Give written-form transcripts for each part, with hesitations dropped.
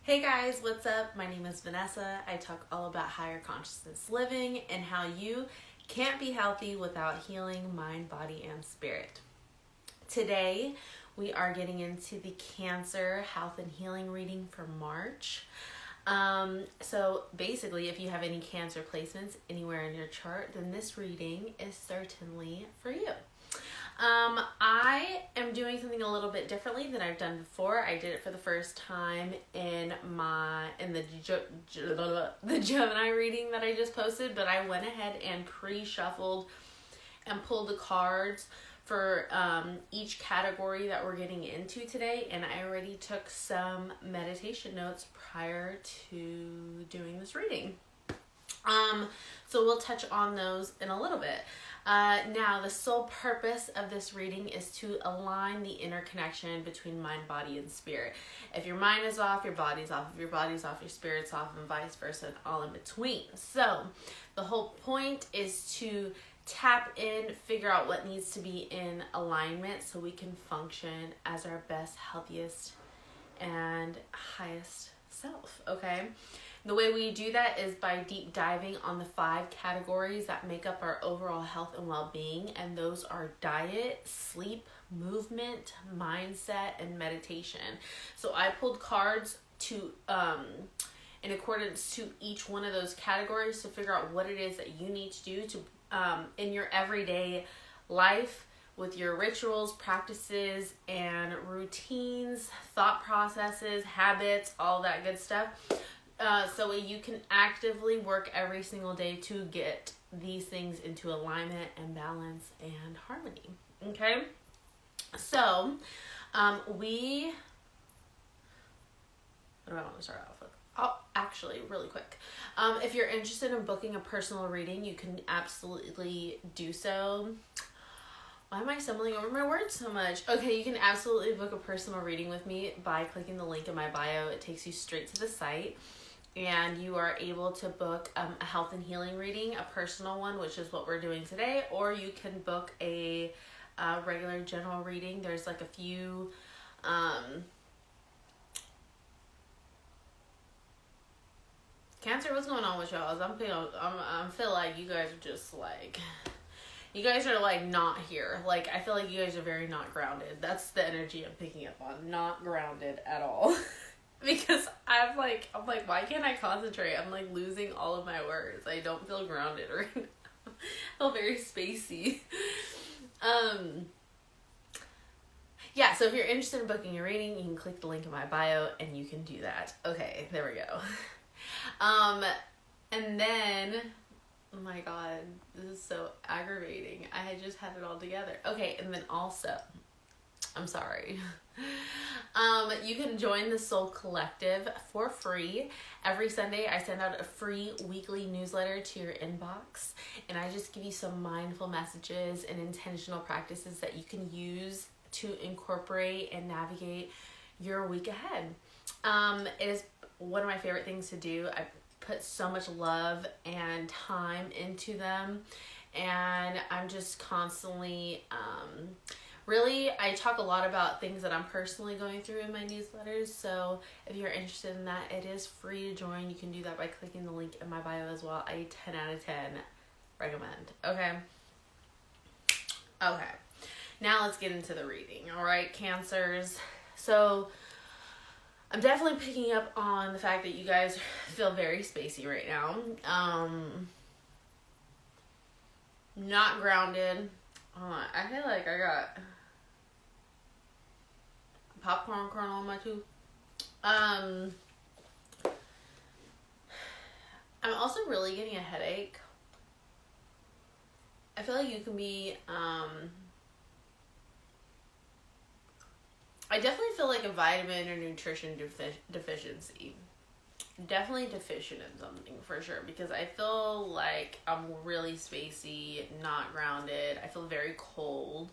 Hey guys, what's up? My name is Vanessa. I talk all about higher consciousness living and how you can't be healthy without healing mind, body, and spirit. Today, we are getting into the Cancer health and healing reading for March. So basically, if you have any Cancer placements anywhere in your chart, then this reading is certainly for you. I am doing something a little bit differently than I've done before. I did it for the first time in the Gemini reading that I just posted, but I went ahead and pre-shuffled and pulled the cards for each category that we're getting into today, and I already took some meditation notes prior to doing this reading. So we'll touch on those in a little bit. Now, the sole purpose of this reading is to align the interconnection between mind, body, and spirit. If your mind is off, your body's off. If your body's off, your spirit's off, and vice versa, and all in between. So, the whole point is to tap in, figure out what needs to be in alignment so we can function as our best, healthiest, and highest self, okay? The way we do that is by deep diving on the 5 categories that make up our overall health and well-being, and those are diet, sleep, movement, mindset, and meditation. So I pulled cards to in accordance to each one of those categories to figure out what it is that you need to do to in your everyday life with your rituals, practices, and routines, thought processes, habits, all that good stuff. So you can actively work every single day to get these things into alignment and balance and harmony. Okay? So, what do I want to start off with? Oh, actually, really quick. If you're interested in booking a personal reading, you can absolutely do so. Why am I stumbling over my words so much? Okay, you can absolutely book a personal reading with me by clicking the link in my bio. It takes you straight to the site. And you are able to book a health and healing reading, a personal one, which is what we're doing today, or you can book a regular general reading. There's like a few Cancer, what's going on with y'all? I feel like you guys are just like, you guys are like not here. Like, I feel like you guys are very not grounded. That's the energy I'm picking up on. Not grounded at all. Because I'm like, why can't I concentrate? I'm like losing all of my words. I don't feel grounded right now. I feel very spacey. Yeah, so if you're interested in booking a reading, you can click the link in my bio and you can do that. Okay, there we go. And then, oh my god, this is so aggravating. I had just had it all together. Okay, and then also, I'm sorry. You can join the Soul Collective for free. Every Sunday, I send out a free weekly newsletter to your inbox, and I just give you some mindful messages and intentional practices that you can use to incorporate and navigate your week ahead. It is one of my favorite things to do. I put so much love and time into them, and I'm just constantly really, I talk a lot about things that I'm personally going through in my newsletters, so if you're interested in that, it is free to join. You can do that by clicking the link in my bio as well. I 10 out of 10 recommend. Okay, now let's get into the reading. All right, Cancers. So I'm definitely picking up on the fact that you guys feel very spacey right now. Not grounded. I feel like I got popcorn kernel on my tooth. I'm also really getting a headache. I feel like you can be, I definitely feel like a vitamin or nutrition deficiency. Definitely deficient in something for sure, because I feel like I'm really spacey, not grounded. I feel very cold.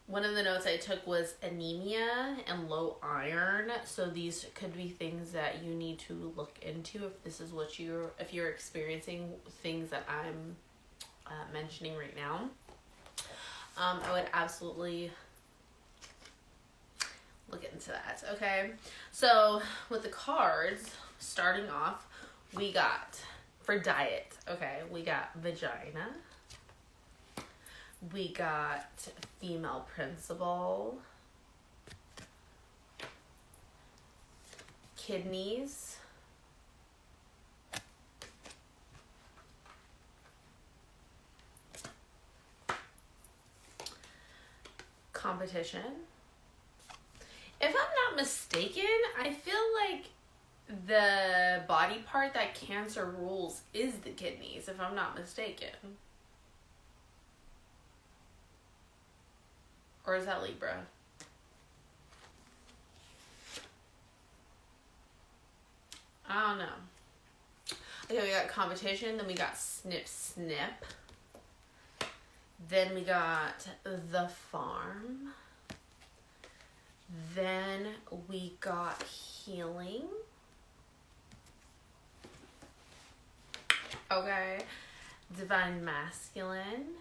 One of the notes I took was anemia and low iron. So these could be things that you need to look into if this is what if you're experiencing things that I'm mentioning right now. I would absolutely look into into that, okay? So with the cards, starting off, we got, for diet, okay, we got vagina, we got female principle, kidneys, competition. If I'm not mistaken, I feel like the body part that Cancer rules is the kidneys, if I'm not mistaken. Or is that Libra? I don't know. Okay, we got competition, then we got snip snip. Then we got the farm. Then we got healing. Okay. Divine masculine.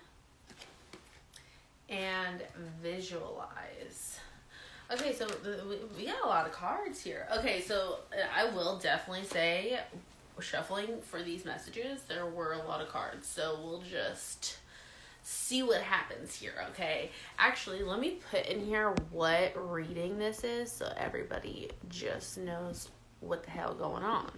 And visualize. Okay, so we got a lot of cards here. Okay, so I will definitely say, shuffling for these messages, there were a lot of cards. So we'll just see what happens here, okay? Actually, let me put in here what reading this is so everybody just knows what the hell going on.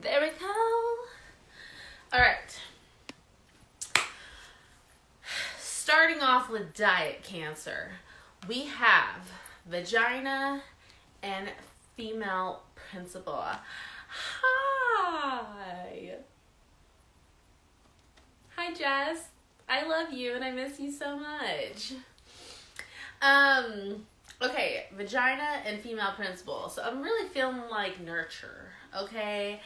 There we go. All right. Starting off with diet, Cancer, we have vagina and female principle. Hi. Hi, Jess. I love you and I miss you so much. Okay, vagina and female principle. So I'm really feeling like nurture, okay?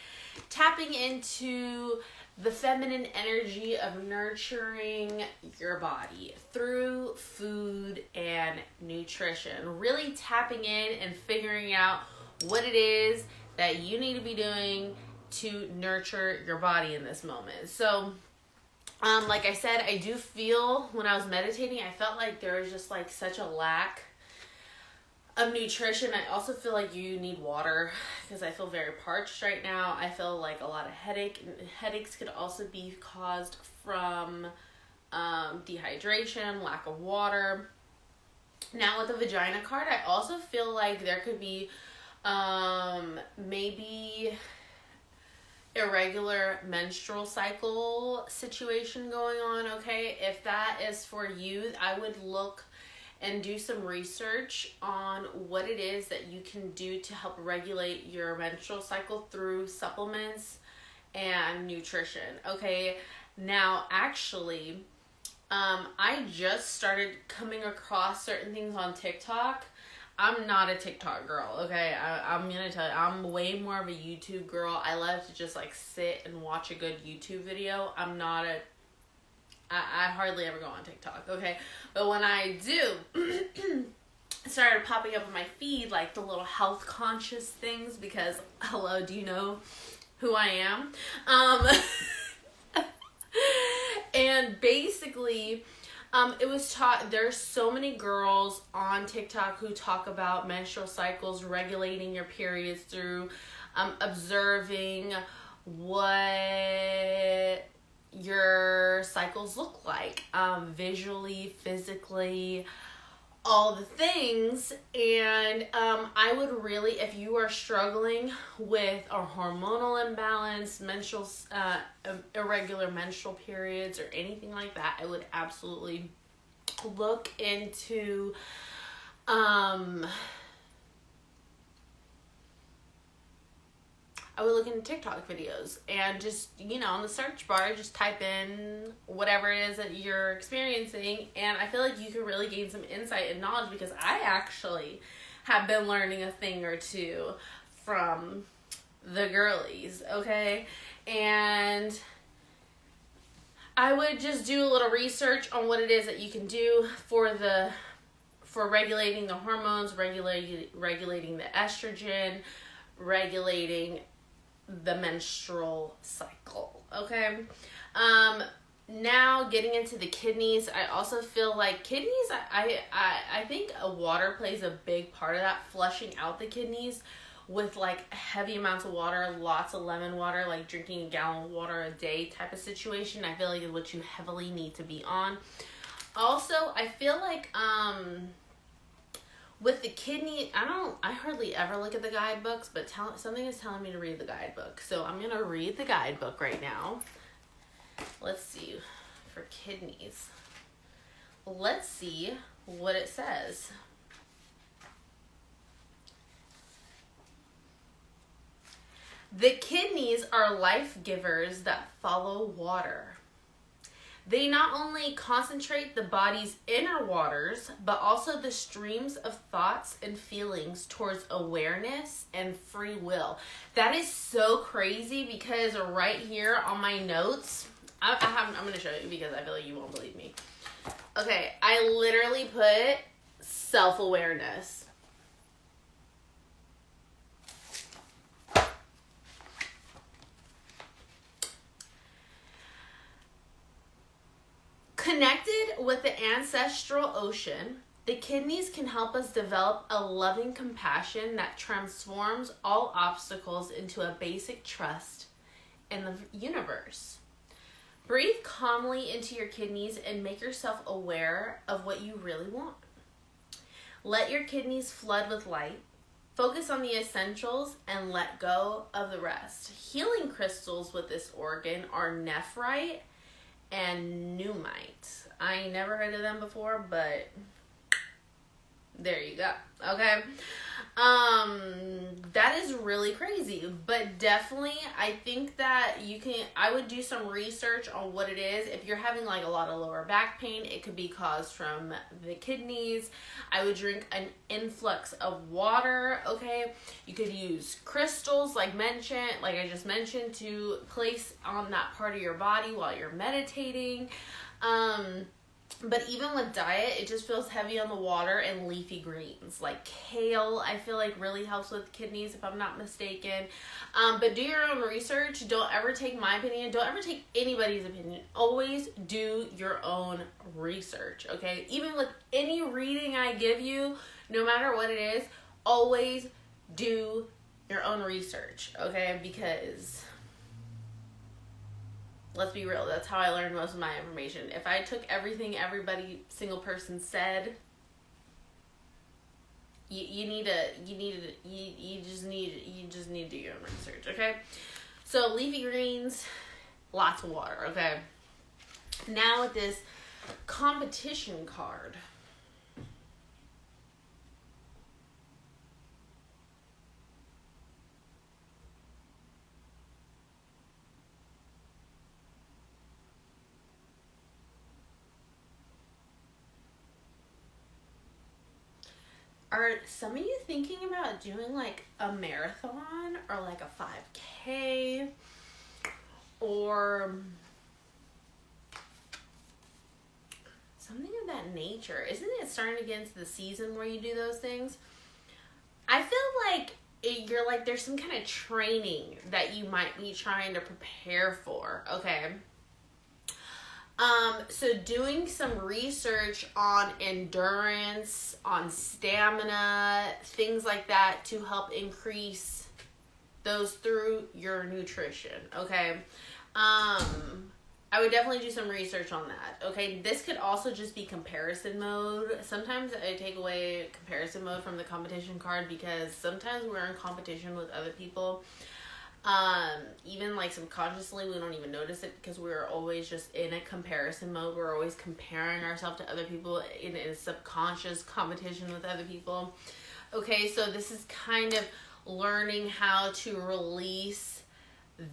Tapping into the feminine energy of nurturing your body through food and nutrition. Really tapping in and figuring out what it is that you need to be doing to nurture your body in this moment. So, like I said, I do feel when I was meditating, I felt like there was just like such a lack of nutrition. I also feel like you need water because I feel very parched right now. I feel like a lot of headaches could also be caused from dehydration, lack of water. Now with the vagina card, I also feel like there could be maybe irregular menstrual cycle situation going on, okay? If that is for you, I would look and do some research on what it is that you can do to help regulate your menstrual cycle through supplements and nutrition, okay? Now, actually, I just started coming across certain things on TikTok. I'm not a TikTok girl, okay? I'm gonna tell you, I'm way more of a YouTube girl. I love to just like sit and watch a good YouTube video. I hardly ever go on TikTok, okay? But when I do, it started popping up on my feed, like the little health conscious things, because, hello, do you know who I am? And basically, it was taught, there's so many girls on TikTok who talk about menstrual cycles, regulating your periods through observing what your cycles look like, visually, physically, all the things. And I would really, if you are struggling with a hormonal imbalance, menstrual irregular menstrual periods, or anything like that, I would absolutely look into TikTok videos and just, on the search bar, just type in whatever it is that you're experiencing. And I feel like you can really gain some insight and knowledge, because I actually have been learning a thing or two from the girlies, okay? And I would just do a little research on what it is that you can do for for regulating the hormones, regulating the estrogen, regulating the menstrual cycle. Okay. Now getting into the kidneys, I also feel like kidneys, I think water plays a big part of that, flushing out the kidneys with like heavy amounts of water, lots of lemon water, like drinking a gallon of water a day type of situation. I feel like is what you heavily need to be on. Also, I feel like with the kidney, I hardly ever look at the guidebooks, but something is telling me to read the guidebook. So I'm going to read the guidebook right now. Let's see, for kidneys. Let's see what it says. The kidneys are life givers that follow water. They not only concentrate the body's inner waters, but also the streams of thoughts and feelings towards awareness and free will. That is so crazy because right here on my notes, I'm going to show you because I feel like you won't believe me. Okay, I literally put self-awareness. Connected with the ancestral ocean, the kidneys can help us develop a loving compassion that transforms all obstacles into a basic trust in the universe. Breathe calmly into your kidneys and make yourself aware of what you really want. Let your kidneys flood with light. Focus on the essentials and let go of the rest. Healing crystals with this organ are nephrite and pneumite. I ain't never heard of them before, but there you go. Okay. That is really crazy, but definitely I think that I would do some research on what it is. If you're having like a lot of lower back pain, it could be caused from the kidneys. I would drink an influx of water. Okay. You could use crystals like I just mentioned, to place on that part of your body while you're meditating. But even with diet, it just feels heavy on the water and leafy greens. Like kale, I feel like really helps with kidneys if I'm not mistaken. But do your own research. Don't ever take my opinion. Don't ever take anybody's opinion. Always do your own research, okay? Even with any reading I give you, no matter what it is, always do your own research, okay? Because let's be real, that's how I learned most of my information. If I took everything single person said, you just need to do your own research, okay? So leafy greens, lots of water, okay? Now with this competition card. Are some of you thinking about doing like a marathon or like a 5K or something of that nature? Isn't it starting to get into the season where you do those things? I feel like there's some kind of training that you might be trying to prepare for, okay? So doing some research on endurance, on stamina, things like that to help increase those through your nutrition, okay? I would definitely do some research on that, okay? This could also just be comparison mode. Sometimes I take away comparison mode from the competition card because sometimes we're in competition with other people. Even like subconsciously, we don't even notice it because we're always just in a comparison mode. We're always comparing ourselves to other people in a subconscious competition with other people. Okay, so this is kind of learning how to release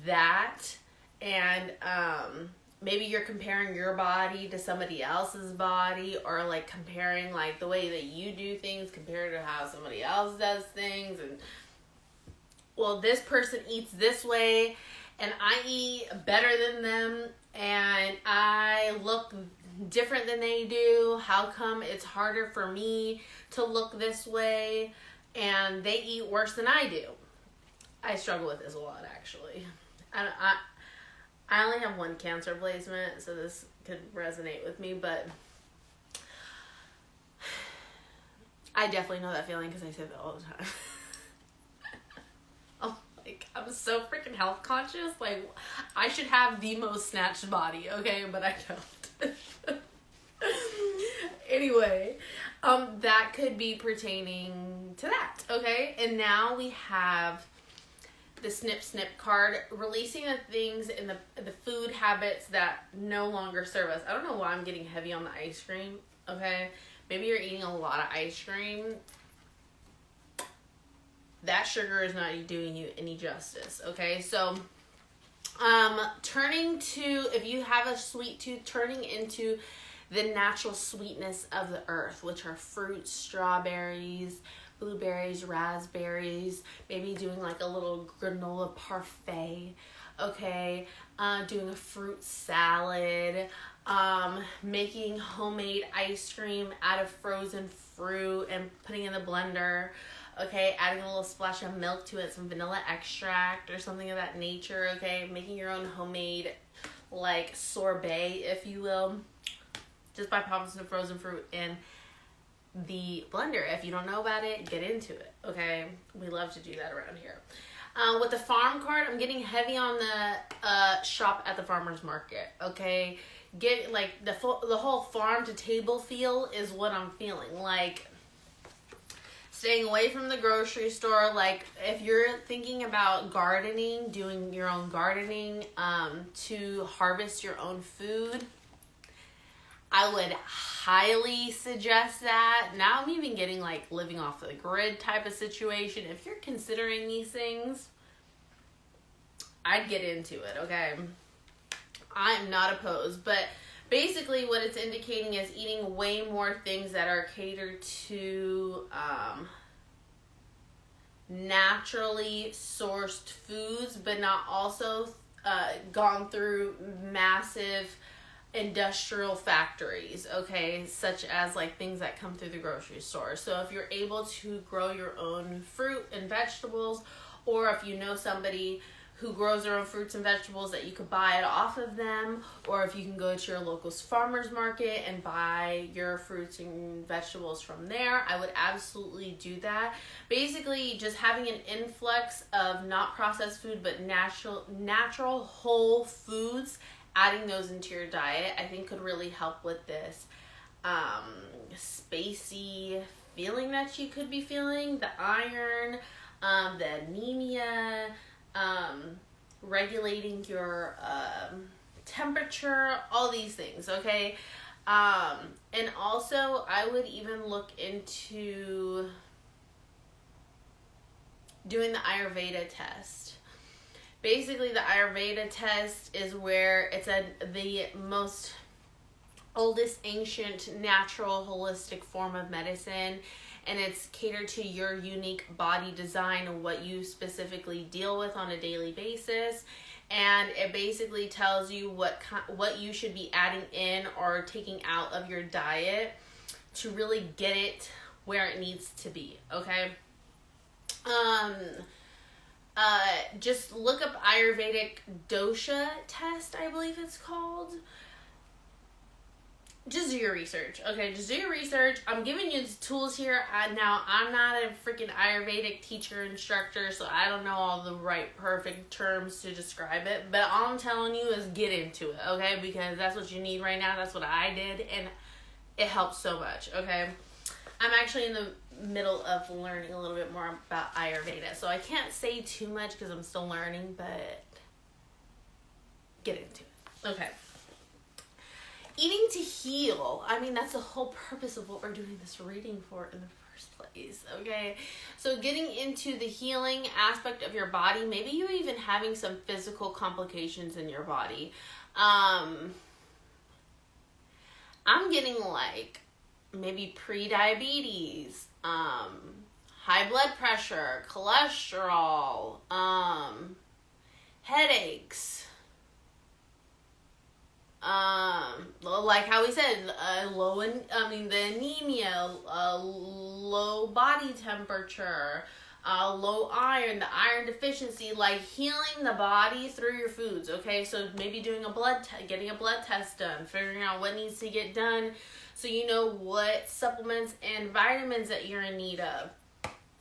that, and maybe you're comparing your body to somebody else's body, or like comparing like the way that you do things compared to how somebody else does things, and well, this person eats this way and I eat better than them and I look different than they do? How come it's harder for me to look this way and they eat worse than I do? I struggle with this a lot, actually. I only have one Cancer placement, so this could resonate with me, but I definitely know that feeling because I say that all the time. I'm so freaking health conscious. Like, I should have the most snatched body, okay? But I don't. Anyway, that could be pertaining to that, okay? And now we have the snip card, releasing the things in the food habits that no longer serve us. I don't know why I'm getting heavy on the ice cream, okay? Maybe you're eating a lot of ice cream. That sugar is not doing you any justice, okay? So, turning to, if you have a sweet tooth, turning into the natural sweetness of the earth, which are fruits, strawberries, blueberries, raspberries, maybe doing like a little granola parfait, okay? Doing a fruit salad, making homemade ice cream out of frozen fruit and putting in the blender, okay? Adding a little splash of milk to it, some vanilla extract or something of that nature, okay? Making your own homemade, like, sorbet, if you will, just by popping some frozen fruit in the blender. If you don't know about it, get into it, okay? We love to do that around here. With the farm card, I'm getting heavy on the shop at the farmer's market, okay? Get, like, the whole farm to table feel is what I'm feeling. Like, staying away from the grocery store. Like, if you're thinking about gardening, doing your own gardening, to harvest your own food, I would highly suggest that. Now I'm even getting like living off the grid type of situation. If you're considering these things, I'd get into it, okay? I'm not opposed, but basically what it's indicating is eating way more things that are catered to naturally sourced foods, but not also gone through massive industrial factories, okay, such as like things that come through the grocery store. So if you're able to grow your own fruit and vegetables, or if you know somebody who grows their own fruits and vegetables that you could buy it off of them, or if you can go to your local farmer's market and buy your fruits and vegetables from there, I would absolutely do that. Basically, just having an influx of not processed food, but natural whole foods, adding those into your diet, I think could really help with this spacey feeling that you could be feeling, the iron, the anemia, regulating your temperature, all these things, okay? And also, I would even look into doing the Ayurveda test. Basically, the Ayurveda test is where it's the most oldest ancient natural holistic form of medicine, and it's catered to your unique body design and what you specifically deal with on a daily basis. And it basically tells you what you should be adding in or taking out of your diet to really get it where it needs to be, okay? Just look up Ayurvedic dosha test, I believe it's called. Just do your research, okay? Just do your research. I'm giving you the tools here. Now, I'm not a freaking Ayurvedic teacher, instructor, so I don't know all the right perfect terms to describe it. But all I'm telling you is get into it, okay? Because that's what you need right now. That's what I did, and it helps so much, okay? I'm actually in the middle of learning a little bit more about Ayurveda, so I can't say too much because I'm still learning, but get into it. Okay. Eating to heal. I mean, that's the whole purpose of what we're doing this reading for in the first place, okay? So getting into the healing aspect of your body, maybe you even having some physical complications in your body. I'm getting like maybe pre-diabetes, high blood pressure, cholesterol, headaches, Like how we said, the anemia, low body temperature, low iron, the iron deficiency, like healing the body through your foods. Okay, so maybe doing getting a blood test done, figuring out what needs to get done, so you know what supplements and vitamins that you're in need of.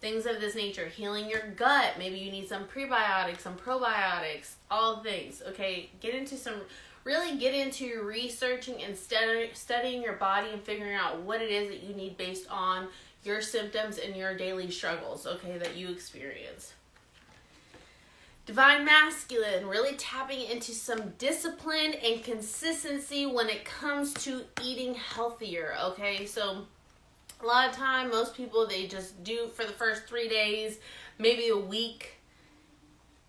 Things of this nature. Healing your gut. Maybe you need some prebiotics, some probiotics, all things. Okay, get into researching and studying your body and figuring out what it is that you need based on your symptoms and your daily struggles, okay, that you experience. Divine Masculine, really tapping into some discipline and consistency when it comes to eating healthier, okay? So a lot of time, most people, they just do for the first 3 days, maybe a week,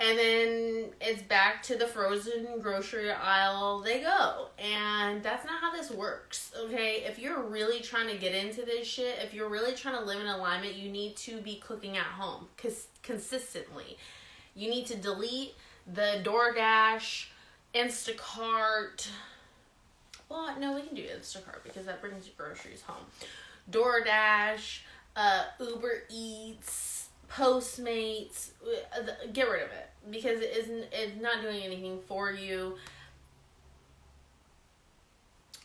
and then it's back to the frozen grocery aisle they go. And that's not how this works, okay? If you're really trying to get into this shit, if you're really trying to live in alignment, you need to be cooking at home consistently. You need to delete the DoorDash, Instacart. Well, no, we can do Instacart because that brings your groceries home. DoorDash, Uber Eats, Postmates, get rid of it because it's not doing anything for you.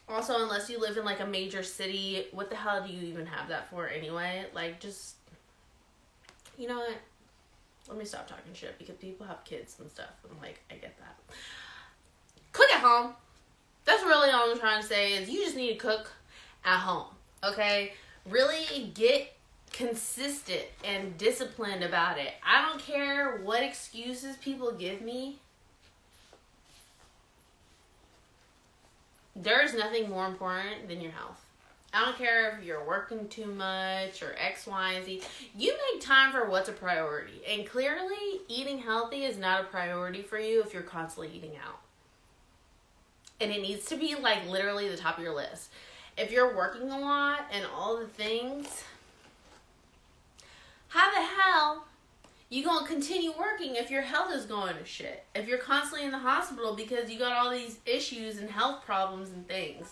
Also, unless you live in like a major city, what the hell do you even have that for anyway? Like, just, you know what? Let me stop talking shit because people have kids and stuff. I'm like, I get that. Cook at home. That's really all I'm trying to say is you just need to cook at home. Okay? Really get consistent and disciplined about it. I don't care what excuses people give me. There's nothing more important than your health. I don't care if you're working too much or X, Y, and Z. You make time for what's a priority. And clearly, eating healthy is not a priority for you if you're constantly eating out. And it needs to be like literally the top of your list. If you're working a lot and all the things, how the hell you gonna continue working if your health is going to shit? If you're constantly in the hospital because you got all these issues and health problems and things.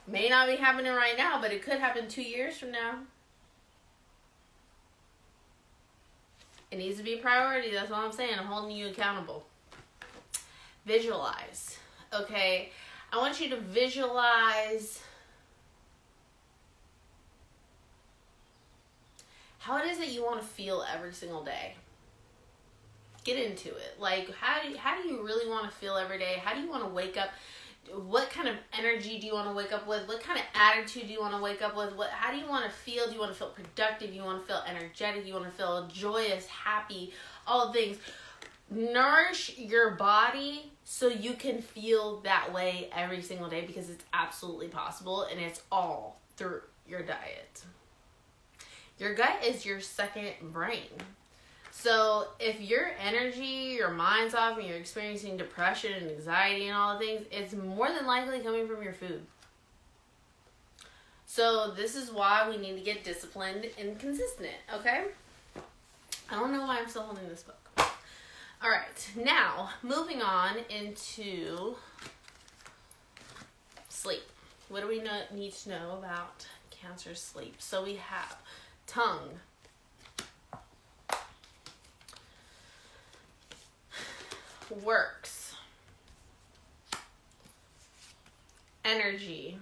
May not be happening right now, but it could happen 2 years from now. It needs to be a priority. That's all I'm saying. I'm holding you accountable. Visualize. Okay? I want you to visualize how it is that you want to feel every single day. Get into it. Like, how do you really want to feel every day? How do you want to wake up? What kind of energy do you want to wake up with? What kind of attitude do you want to wake up with? How do you want to feel? Do you want to feel productive? Do you want to feel energetic? Do you want to feel joyous, happy, all things? Nourish your body so you can feel that way every single day because it's absolutely possible and it's all through your diet. Your gut is your second brain. So if your energy, your mind's off and you're experiencing depression and anxiety and all the things, it's more than likely coming from your food. So this is why we need to get disciplined and consistent, okay? I don't know why I'm still holding this book. All right, now moving on into sleep. What do we need to know about Cancer sleep? So we have tongue, works, energy,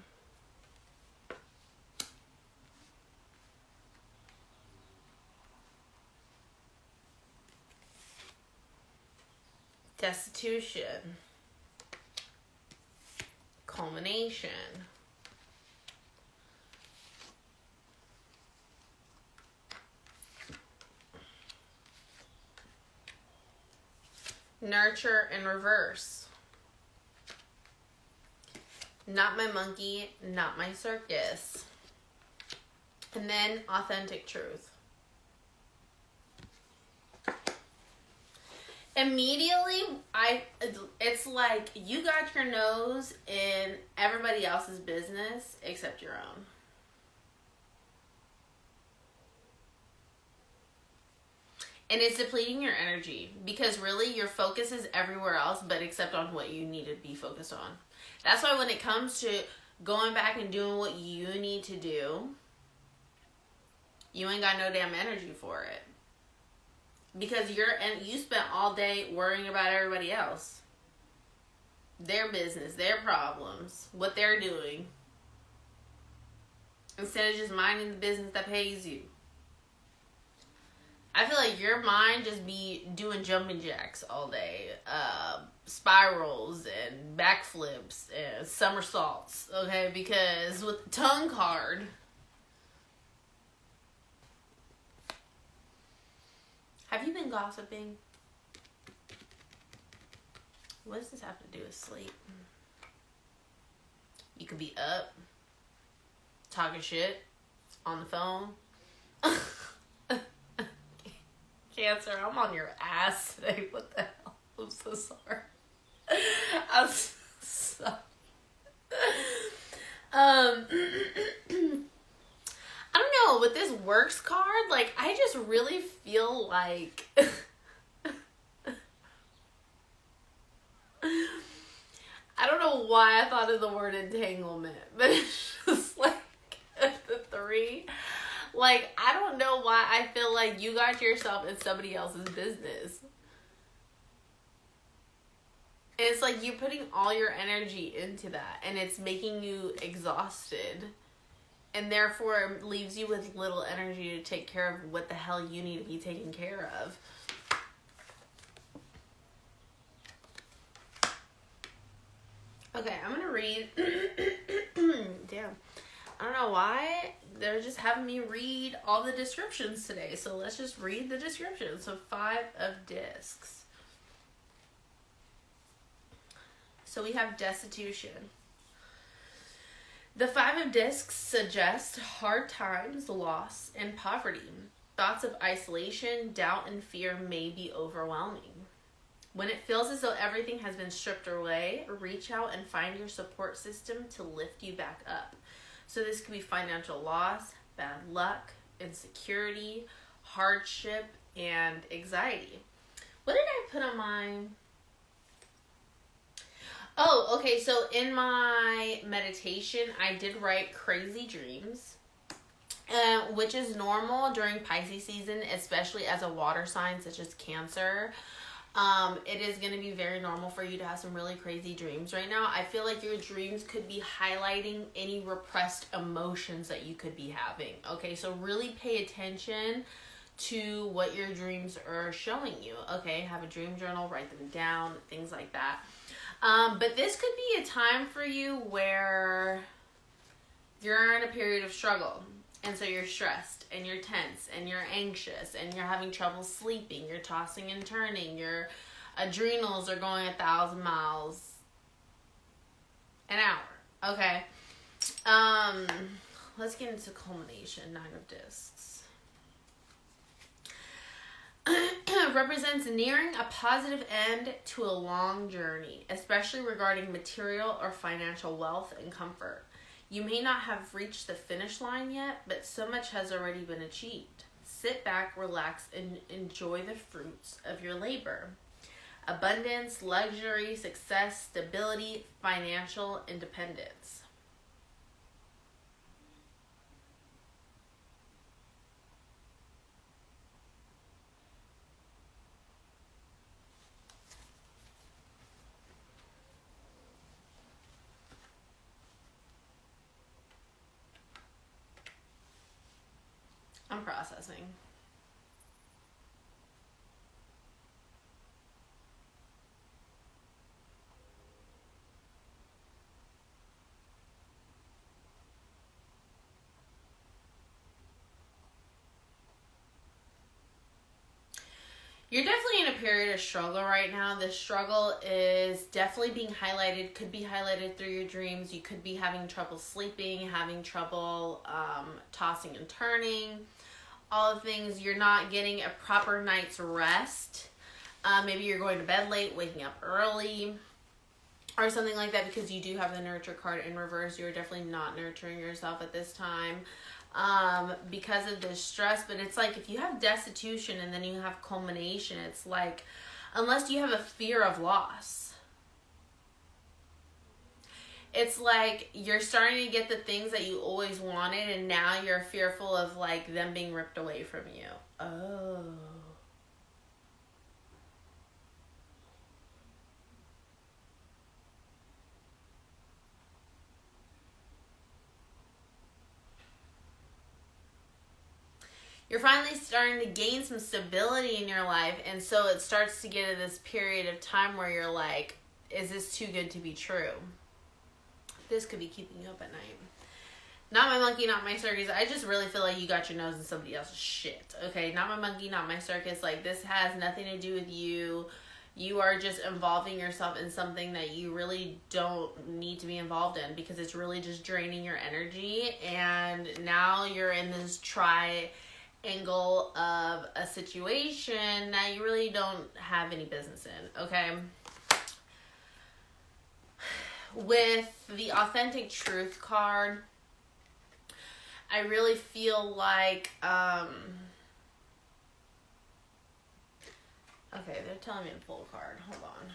destitution, culmination, nurture and reverse, not my monkey, not my circus, and then authentic truth. Immediately, it's like you got your nose in everybody else's business except your own. And it's depleting your energy because really your focus is everywhere else but except on what you need to be focused on. That's why when it comes to going back and doing what you need to do, you ain't got no damn energy for it. Because you spent all day worrying about everybody else. Their business, their problems, what they're doing. Instead of just minding the business that pays you. I feel like your mind just be doing jumping jacks all day. Spirals and backflips and somersaults. Okay, because with the tongue card, have you been gossiping? What does this have to do with sleep? You could be up, talking shit, on the phone. Cancer, I'm on your ass today. What the hell? I'm so sorry. I'm so... I don't know, with this works card, like, I just really feel like... I don't know why I thought of the word entanglement, but it's just like the 3. Like, I don't know why I feel like you got yourself in somebody else's business. And it's like you're putting all your energy into that, and it's making you exhausted. And therefore, it leaves you with little energy to take care of what the hell you need to be taken care of. Okay, I'm going to read. Damn. I don't know why. They're just having me read all the descriptions today. So let's just read the descriptions. So 5 of discs. So we have destitution. The 5 of discs suggest hard times, loss, and poverty. Thoughts of isolation, doubt, and fear may be overwhelming. When it feels as though everything has been stripped away, reach out and find your support system to lift you back up. So this could be financial loss, bad luck, insecurity, hardship, and anxiety. What did I put on mine? Oh, okay, so in my meditation, I did write crazy dreams, which is normal during Pisces season, especially as a water sign such as Cancer. It is going to be very normal for you to have some really crazy dreams right now. I feel like your dreams could be highlighting any repressed emotions that you could be having. Okay, so really pay attention to what your dreams are showing you. Okay, have a dream journal, write them down, things like that. But this could be a time for you where you're in a period of struggle. And so you're stressed and you're tense and you're anxious and you're having trouble sleeping. You're tossing and turning. Your adrenals are going 1,000 miles an hour. Okay. Let's get into culmination. 9 of discs. Represents nearing a positive end to a long journey, especially regarding material or financial wealth and comfort. You may not have reached the finish line yet, but so much has already been achieved. Sit back, relax, and enjoy the fruits of your labor. Abundance, luxury, success, stability, financial independence. I'm processing. You're definitely in a period of struggle right now. This struggle is definitely being highlighted, could be highlighted through your dreams. You could be having trouble sleeping, having trouble tossing and turning. All the things, you're not getting a proper night's rest. Maybe you're going to bed late, waking up early, or something like that because you do have the nurture card in reverse. You're definitely not nurturing yourself at this time. because of this stress. But it's like, if you have destitution and then you have culmination, it's like, unless you have a fear of loss, it's like you're starting to get the things that you always wanted, and now you're fearful of like them being ripped away from you. Oh. You're finally starting to gain some stability in your life, and so it starts to get to this period of time where you're like, is this too good to be true? This could be keeping you up at night. Not my monkey, not my circus. I just really feel like you got your nose in somebody else's shit. Okay, not my monkey, not my circus. Like, this has nothing to do with you. You are just involving yourself in something that you really don't need to be involved in, because it's really just draining your energy. And now you're in this triangle of a situation that you really don't have any business in, okay? With the authentic truth card, I really feel like, okay, they're telling me to pull a card. Hold on.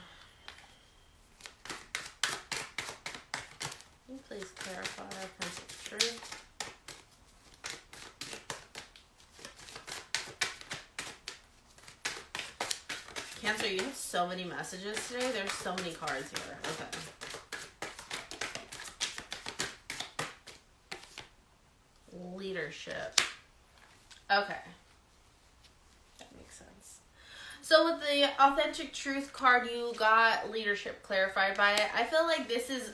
Can you please clarify authentic truth? Cancer, you have so many messages today. There's so many cards here. Okay. Leadership. Okay. That makes sense. So with the authentic truth card, you got leadership clarified by it. I feel like this is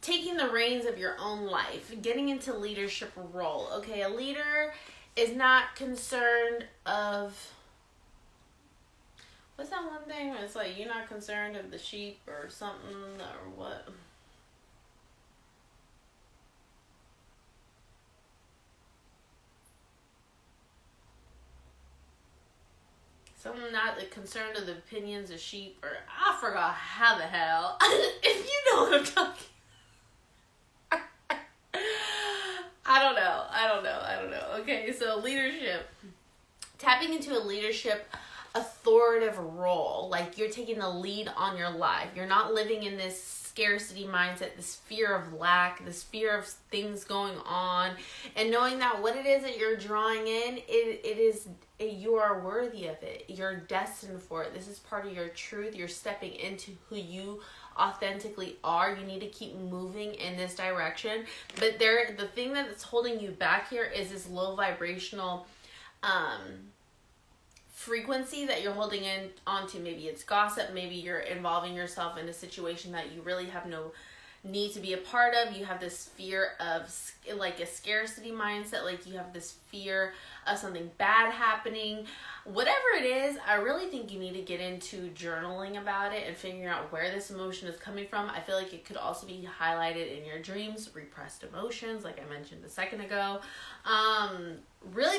taking the reins of your own life, getting into leadership role. Okay, a leader is not concerned of, what's that one thing where it's like, you're not concerned of the sheep or something, or what? Something not concerned of the opinions of sheep, or I forgot how the hell. If you know what I'm talking, I don't know. Okay, so leadership. Tapping into a leadership authoritative role. Like, you're taking the lead on your life. You're not living in this scarcity mindset, this fear of lack, this fear of things going on, and knowing that what it is that you're drawing in, you are worthy of it. You're destined for it. This is part of your truth. You're stepping into who you authentically are. You need to keep moving in this direction. But the thing that's holding you back here is this low vibrational frequency that you're holding in onto. Maybe it's gossip. Maybe you're involving yourself in a situation that you really have no need to be a part of. You have this fear of, like, a scarcity mindset. Like, you have this fear of something bad happening. Whatever it is, I really think you need to get into journaling about it and figuring out where this emotion is coming from. I feel like it could also be highlighted in your dreams, repressed emotions, like I mentioned a second ago. Really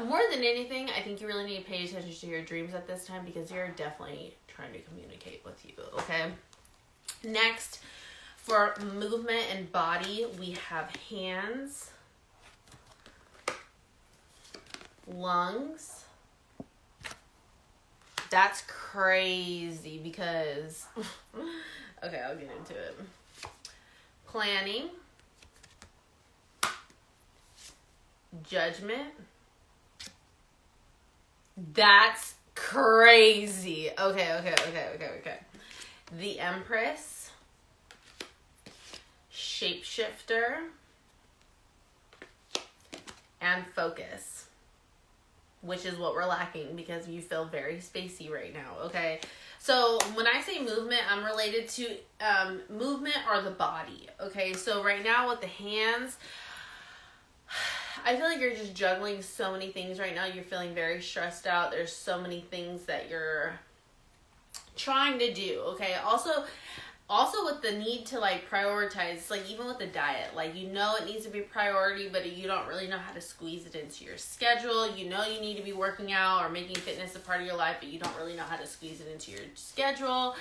more than anything, I think you really need to pay attention to your dreams at this time, because you're definitely trying to communicate with you, okay? Next, for movement and body, we have hands, lungs. That's crazy because, okay, I'll get into it. Planning, judgment. That's crazy. Okay. The Empress, shapeshifter, and focus, which is what we're lacking because you feel very spacey right now, okay? So when I say movement, I'm related to movement or the body, okay? So right now with the hands, I feel like you're just juggling so many things right now. You're feeling very stressed out. There's so many things that you're trying to do, okay? Also with the need to, like, prioritize, like, even with the diet, like, you know it needs to be a priority, but you don't really know how to squeeze it into your schedule. You know you need to be working out or making fitness a part of your life, but you don't really know how to squeeze it into your schedule.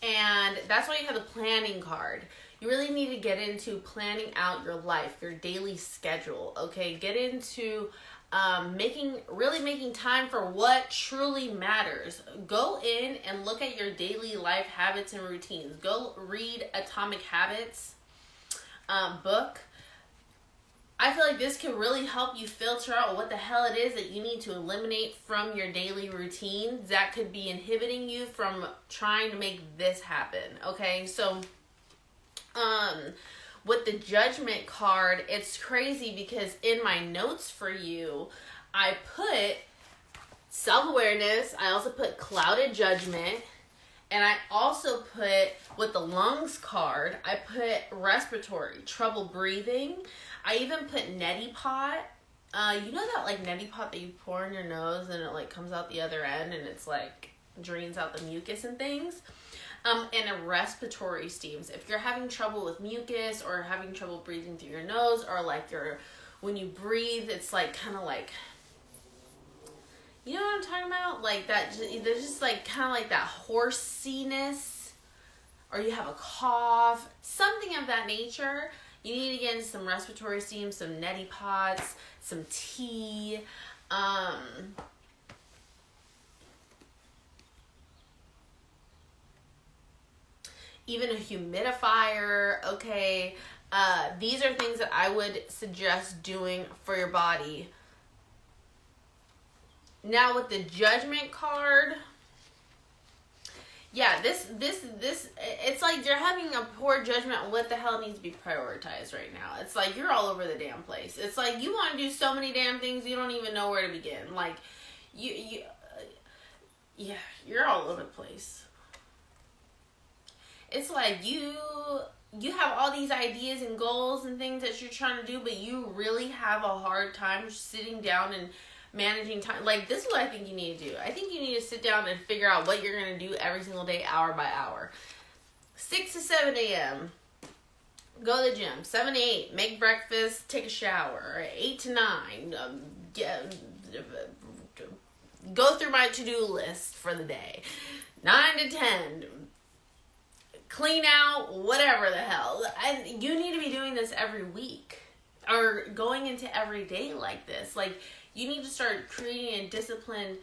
And that's why you have the planning card. You really need to get into planning out your life, your daily schedule, okay? Get into making time for what truly matters. Go in and look at your daily life habits and routines. Go read Atomic Habits book. I feel like this can really help you filter out what the hell it is that you need to eliminate from your daily routine that could be inhibiting you from trying to make this happen, okay? So, with the Judgment card, it's crazy because in my notes for you, I put self-awareness, I also put clouded judgment, and I also put, with the Lungs card, I put respiratory, trouble breathing. I even put neti pot. You know that like neti pot that you pour in your nose and it like comes out the other end and it's like drains out the mucus and things. And a respiratory steams. If you're having trouble with mucus or having trouble breathing through your nose, or like when you breathe, it's like kind of like, you know what I'm talking about? Like that, there's just like kind of like that hoarseness, or you have a cough, something of that nature. You need to get into some respiratory steam, some neti pots, some tea, even a humidifier, okay? These are things that I would suggest doing for your body. Now with the Judgment card, yeah, this, it's like you're having a poor judgment on what the hell needs to be prioritized right now. It's like you're all over the damn place. It's like you want to do so many damn things, you don't even know where to begin. Like, you're all over the place. It's like you have all these ideas and goals and things that you're trying to do, but you really have a hard time sitting down and managing time. Like, this is what I think you need to do. I think you need to sit down and figure out what you're going to do every single day, hour by hour. 6 to 7 a.m., go to the gym. 7 to 8, make breakfast, take a shower. 8 to 9, go through my to-do list for the day. 9 to 10, clean out, whatever the hell. And you need to be doing this every week, or going into every day like this. Like, you need to start creating a disciplined,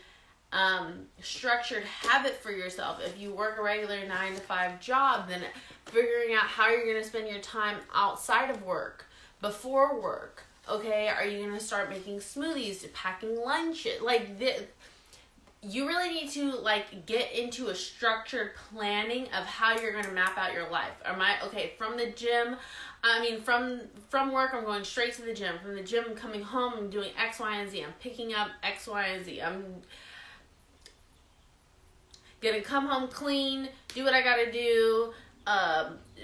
structured habit for yourself. If you work a regular 9 to 5 job, then figuring out how you're going to spend your time outside of work, before work. Okay, are you going to start making smoothies, packing lunches? Like, you really need to like get into a structured planning of how you're going to map out your life. From the gym, from work, I'm going straight to the gym. From the gym, I'm coming home, I'm doing X, Y, and Z. I'm picking up X, Y, and Z. I'm gonna come home clean, do what I gotta do,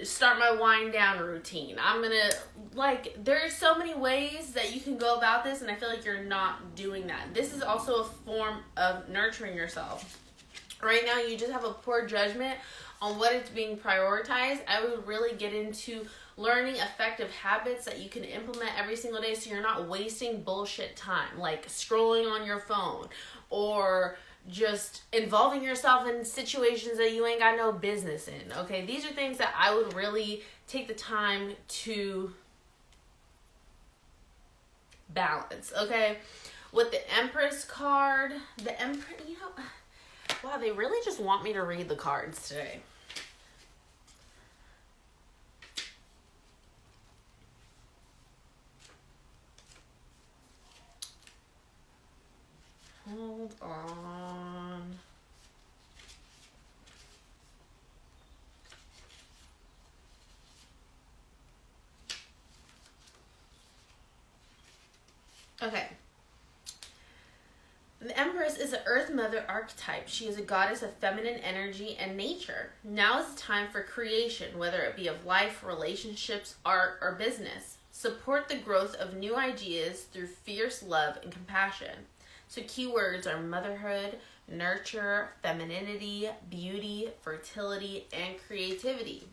start my wind down routine. I'm gonna, like, there's so many ways that you can go about this, and I feel like you're not doing that. This is also a form of nurturing yourself. Right now, you just have a poor judgment on what is being prioritized. I would really get into learning effective habits that you can implement every single day so you're not wasting bullshit time, like scrolling on your phone or just involving yourself in situations that you ain't got no business in, okay? These are things that I would really take the time to balance, okay? With the Empress card, wow, they really just want me to read the cards today. Hold on. Okay. The Empress is an Earth Mother archetype. She is a goddess of feminine energy and nature. Now is the time for creation, whether it be of life, relationships, art, or business. Support the growth of new ideas through fierce love and compassion. So keywords are motherhood, nurture, femininity, beauty, fertility, and creativity.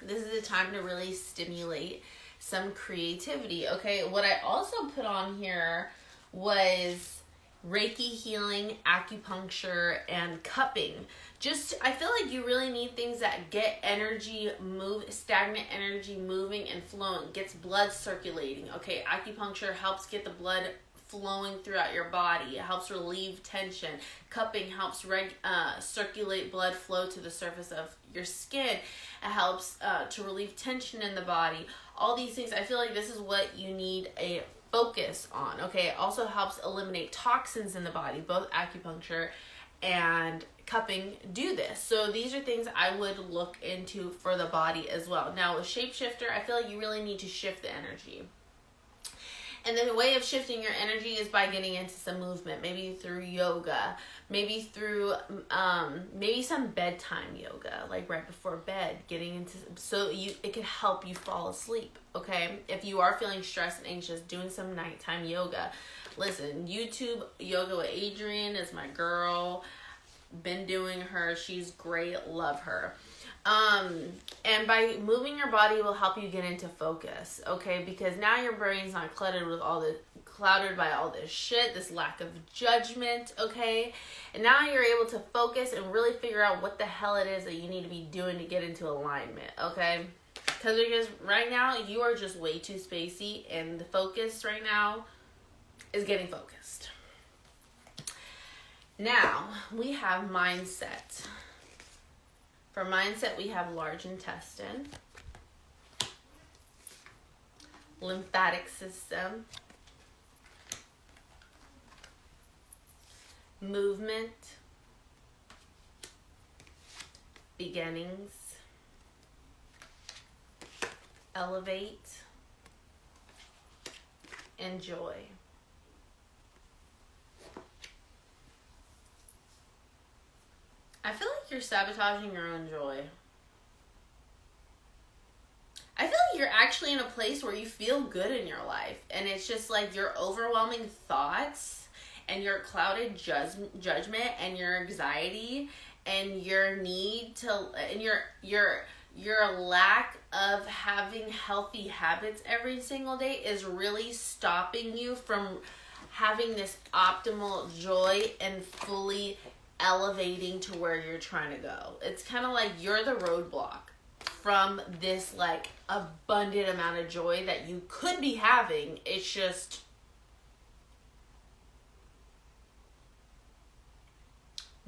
This is a time to really stimulate some creativity. Okay, what I also put on here was Reiki healing, acupuncture, and cupping. I feel like you really need things that get energy stagnant energy moving and flowing, gets blood circulating. Okay, acupuncture helps get the blood flowing throughout your body. It helps relieve tension. Cupping helps circulate blood flow to the surface of your skin. It helps to relieve tension in the body. All these things, I feel like this is what you need a focus on. Okay, it also helps eliminate toxins in the body. Both acupuncture and cupping do this. So these are things I would look into for the body as well. Now with shapeshifter, I feel like you really need to shift the energy. And then the way of shifting your energy is by getting into some movement, maybe through yoga, maybe through maybe some bedtime yoga, like right before bed, it can help you fall asleep. Okay, if you are feeling stressed and anxious, doing some nighttime yoga. Listen, YouTube yoga with Adrienne is my girl. Been doing her. She's great. Love her. And by moving your body will help you get into focus, okay? Because now your brain's not clouded by all this shit, this lack of judgment, okay? And now you're able to focus and really figure out what the hell it is that you need to be doing to get into alignment, okay? Because right now you are just way too spacey, and the focus right now is getting focused. Now we have mindset. For mindset, we have large intestine, lymphatic system, movement, beginnings, elevate, and joy. I feel like you're sabotaging your own joy. I feel like you're actually in a place where you feel good in your life, and it's just like your overwhelming thoughts and your clouded judgment and your anxiety and your need to, and your lack of having healthy habits every single day is really stopping you from having this optimal joy and fully elevating to where you're trying to go. It's kind of like you're the roadblock from this like abundant amount of joy that you could be having. It's just,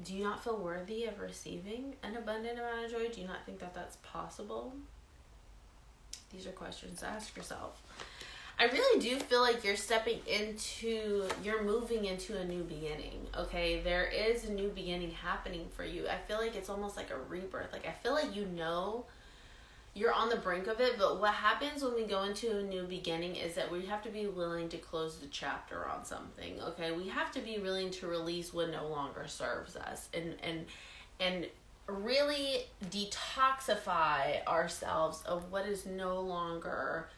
do you not feel worthy of receiving an abundant amount of joy? Do you not think that that's possible? These are questions to ask yourself. I really do feel like you're moving into a new beginning, okay? There is a new beginning happening for you. I feel like it's almost like a rebirth. Like, I feel like you're on the brink of it, but what happens when we go into a new beginning is that we have to be willing to close the chapter on something, okay? We have to be willing to release what no longer serves us and really detoxify ourselves of what is no longer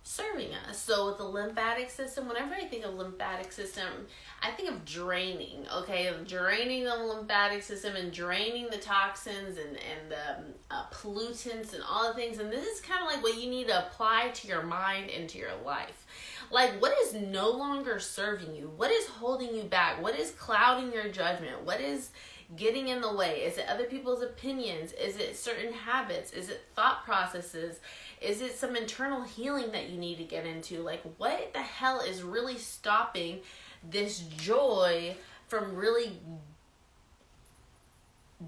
serving us. So with the lymphatic system, whenever I think of lymphatic system, I think of draining, okay? Draining the lymphatic system and draining the toxins and the pollutants and all the things. And this is kind of like what you need to apply to your mind and to your life. Like, what is no longer serving you? What is holding you back? What is clouding your judgment? What is getting in the way? Is it other people's opinions? Is it certain habits? Is it thought processes? Is it some internal healing that you need to get into? Like, what the hell is really stopping this joy from really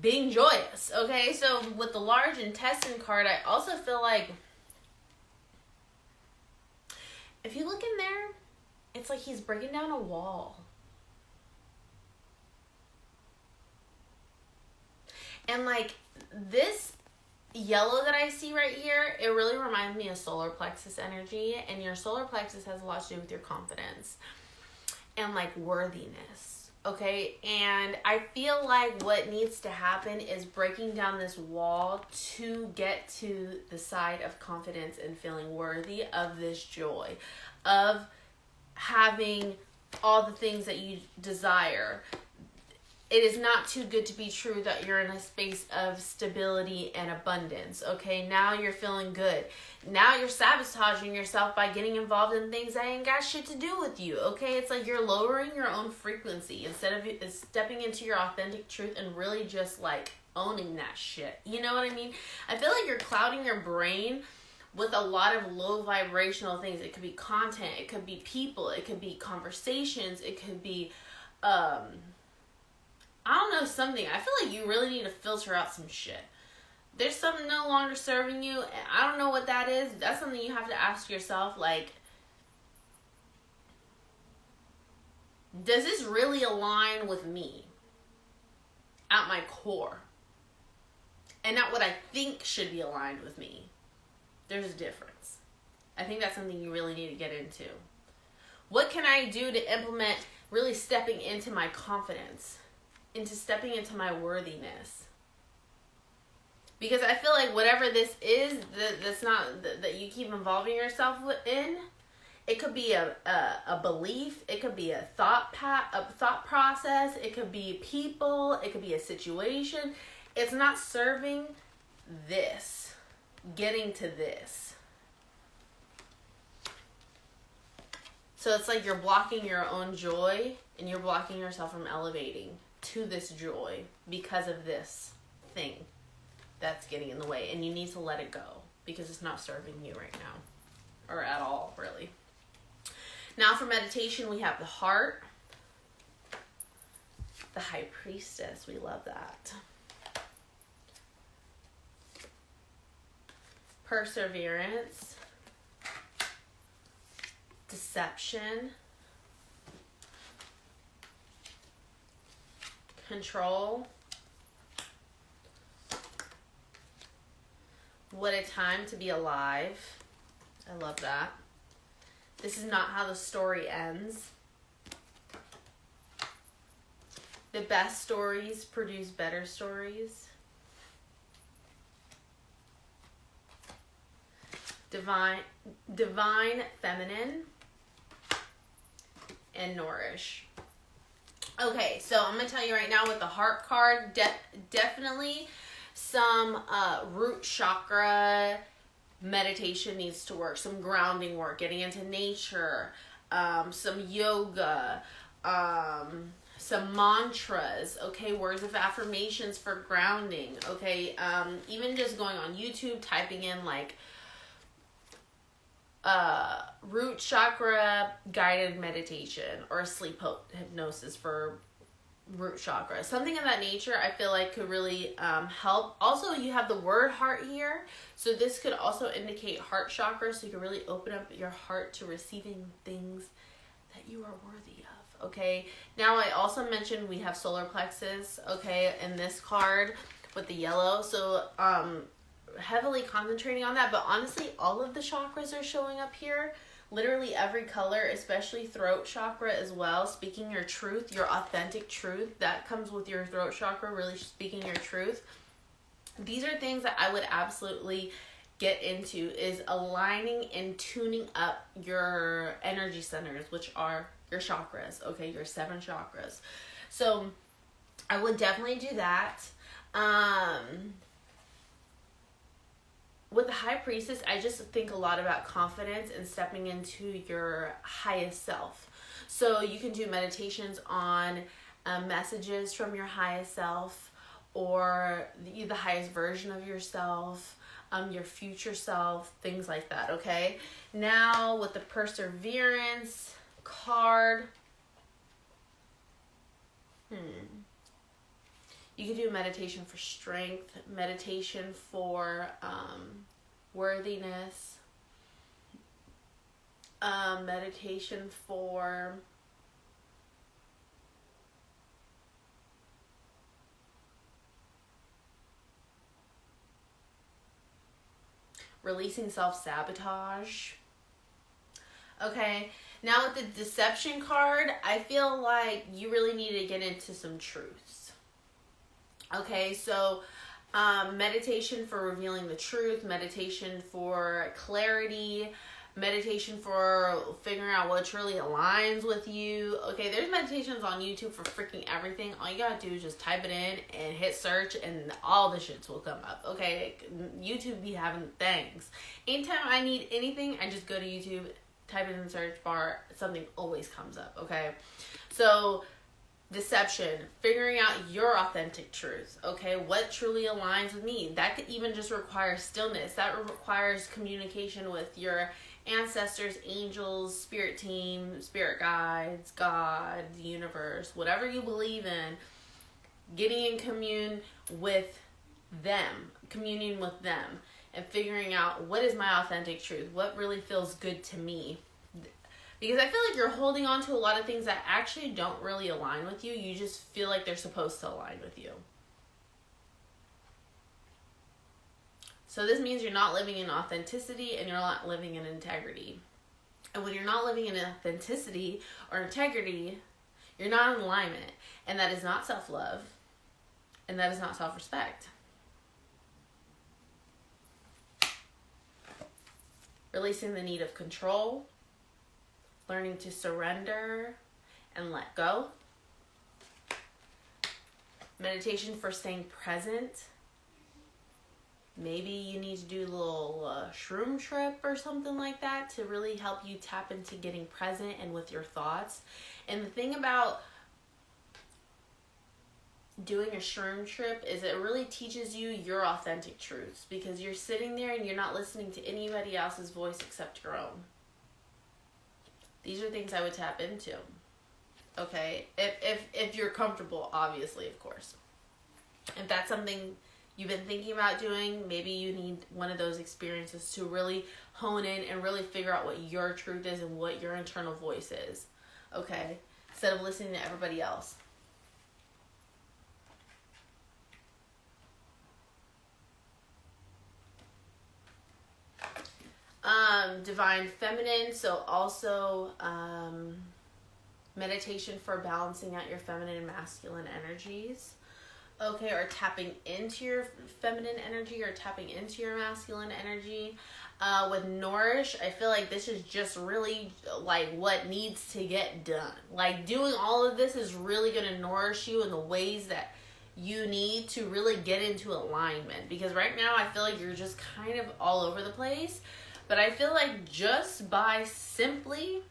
being joyous? Okay, so with the large intestine card, I also feel like if you look in there, it's like he's breaking down a wall. And like this yellow that I see right here, it really reminds me of solar plexus energy, and your solar plexus has a lot to do with your confidence and like worthiness, okay? And I feel like what needs to happen is breaking down this wall to get to the side of confidence and feeling worthy of this joy, of having all the things that you desire. it is not too good to be true that you're in a space of stability and abundance. Okay, now you're feeling good. Now you're sabotaging yourself by getting involved in things that ain't got shit to do with you. Okay, it's like you're lowering your own frequency instead of stepping into your authentic truth and really just like owning that shit. You know what I mean? I feel like you're clouding your brain with a lot of low vibrational things. It could be content, it could be people, it could be conversations, it could be I don't know, something. I feel like you really need to filter out some shit. There's something no longer serving you, and I don't know what that is. That's something you have to ask yourself, like, does this really align with me at my core? And not what I think should be aligned with me. There's a difference. I think that's something you really need to get into. What can I do to implement really stepping into my confidence? Into stepping into my worthiness? Because I feel like whatever this is that's not that you keep involving yourself in, it could be a belief, it could be a thought process, it could be people, it could be a situation. It's not serving this, getting to this. So it's like you're blocking your own joy and you're blocking yourself from elevating to this joy because of this thing that's getting in the way, and you need to let it go because it's not serving you right now or at all, really. Now for meditation, we have the heart, the high priestess. We love that. Perseverance, deception, control. What a time to be alive. I love that. This is not how the story ends. The best stories produce better stories. Divine feminine, and nourish. Okay, so I'm going to tell you right now with the heart card, definitely some root chakra meditation needs to work. Some grounding work, getting into nature, some yoga, some mantras, okay, words of affirmations for grounding, okay, even just going on YouTube, typing in like root chakra guided meditation or sleep hypnosis for root chakra, something of that nature. I feel like could really help. Also, you have the word heart here, so this could also indicate heart chakra, so you can really open up your heart to receiving things that you are worthy of. Okay, now I also mentioned we have solar plexus, okay, in this card with the yellow, so heavily concentrating on that. But honestly, all of the chakras are showing up here, literally every color, especially throat chakra as well. Speaking your truth, your authentic truth, that comes with your throat chakra, really speaking your truth. These are things that I would absolutely get into, is aligning and tuning up your energy centers, which are your chakras, okay, your 7 chakras. So I would definitely do that. With the high priestess, I just think a lot about confidence and stepping into your highest self. So you can do meditations on messages from your highest self, or the highest version of yourself, your future self, things like that, okay? Now with the perseverance card, you can do meditation for strength, meditation for worthiness, meditation for releasing self-sabotage. Okay, now with the deception card, I feel like you really need to get into some truths. Okay, so meditation for revealing the truth, meditation for clarity, meditation for figuring out what truly aligns with you. Okay, there's meditations on YouTube for freaking everything. All you gotta do is just type it in and hit search and all the shits will come up. Okay, YouTube be having things. Anytime I need anything, I just go to YouTube, type it in the search bar, something always comes up. Okay, so deception, figuring out your authentic truth. Okay, what truly aligns with me? That could even just require stillness. That requires communication with your ancestors, angels, spirit team, spirit guides, God, the universe, whatever you believe in. Getting in communion with them, and figuring out what is my authentic truth, what really feels good to me. Because I feel like you're holding on to a lot of things that actually don't really align with you. You just feel like they're supposed to align with you. So this means you're not living in authenticity and you're not living in integrity. And when you're not living in authenticity or integrity, you're not in alignment. And that is not self-love. And that is not self-respect. Releasing the need of control. Learning to surrender and let go. Meditation for staying present. Maybe you need to do a little shroom trip or something like that to really help you tap into getting present and with your thoughts. And the thing about doing a shroom trip is it really teaches you your authentic truths, because you're sitting there and you're not listening to anybody else's voice except your own. These are things I would tap into. Okay, if you're comfortable, obviously, of course. If that's something you've been thinking about doing, maybe you need one of those experiences to really hone in and really figure out what your truth is and what your internal voice is. Okay, instead of listening to everybody else. Divine feminine, so also meditation for balancing out your feminine and masculine energies. Okay, or tapping into your feminine energy or tapping into your masculine energy. With Nourish, I feel like this is just really like what needs to get done. Like doing all of this is really going to nourish you in the ways that you need to really get into alignment. Because right now I feel like you're just kind of all over the place. But I feel like just by simply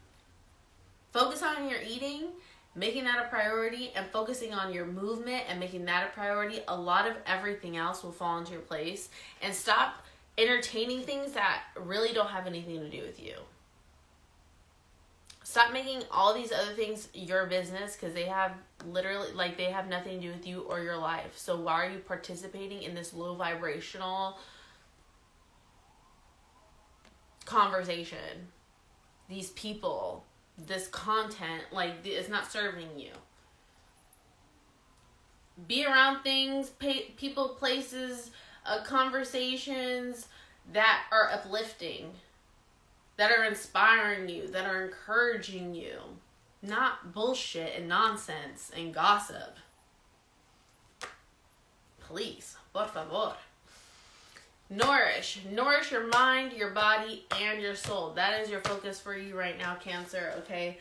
focus on your eating, making that a priority, and focusing on your movement and making that a priority, a lot of everything else will fall into your place. And stop entertaining things that really don't have anything to do with you. Stop making all these other things your business, because they have literally, like, they have nothing to do with you or your life. So why are you participating in this low vibrational conversation, these people, this content? Like, it's not serving you. Be around things, people, places, conversations that are uplifting, that are inspiring you, that are encouraging you, not bullshit and nonsense and gossip. Please, por favor. Nourish your mind, your body, and your soul. That is your focus for you right now, Cancer, okay?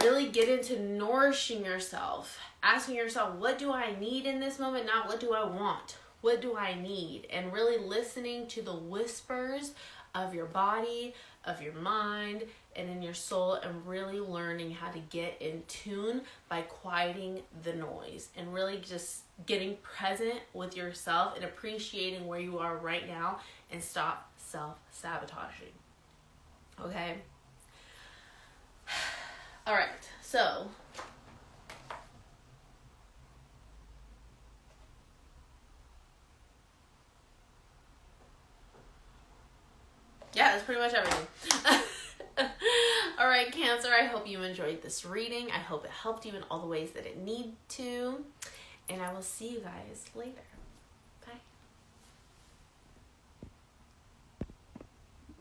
Really get into nourishing yourself. Asking yourself, what do I need in this moment? Not what do I want? What do I need? And really listening to the whispers of your body, of your mind, and in your soul, and really learning how to get in tune by quieting the noise and really just getting present with yourself and appreciating where you are right now, and stop self-sabotaging. Okay? All right, so yeah, that's pretty much everything. All right, Cancer, I hope you enjoyed this reading. I hope it helped you in all the ways that it need to. And I will see you guys later.